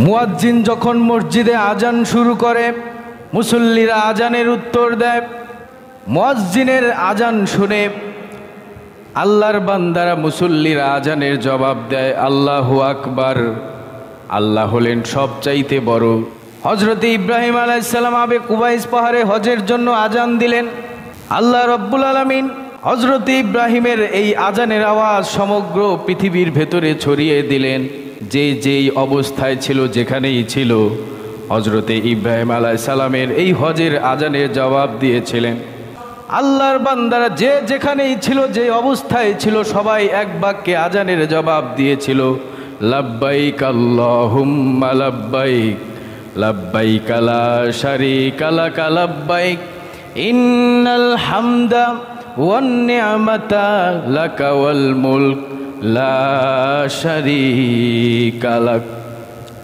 মুয়াজ্জিন যখন মসজিদে আজান শুরু করে, মুসল্লিরা আজানের উত্তর দেয়। মুয়াজ্জিনের আজান শুনে আল্লাহর বান্দারা মুসল্লিরা আজানের জবাব দেয় আল্লাহু আকবার। আল্লাহ হলেন সবচাইতে বড়। হযরতে ইব্রাহিম আলাইহিস সালাম আবে কুবাইস পাহাড়ে হজের জন্য আজান দিলেন। আল্লাহ রব্বুল আলামিন হযরতে ইব্রাহিমের এই আজানের আওয়াজ সমগ্র পৃথিবীর ভেতরে ছড়িয়ে দিলেন। যেই অবস্থায় ছিল, যেখানেই ছিল, হযরতে ইব্রাহিম আলাইহিস সালামের এই হজের আজানের জবাব দিয়েছিলেন। আল্লাহর বান্দারা যে যেখানেই ছিল, যে অবস্থায় ছিল, সবাই এক বাক্যে আজানের জবাব দিয়েছিল, লাব্বাইক আল্লাহুম্মা লাব্বাইক, লাব্বাইক লা শারীকা লাক লাব্বাইক, ইন্নাল হামদা ওয়ান নি'মাতা লাকা ওয়াল মুলক লা শারীকা লাক।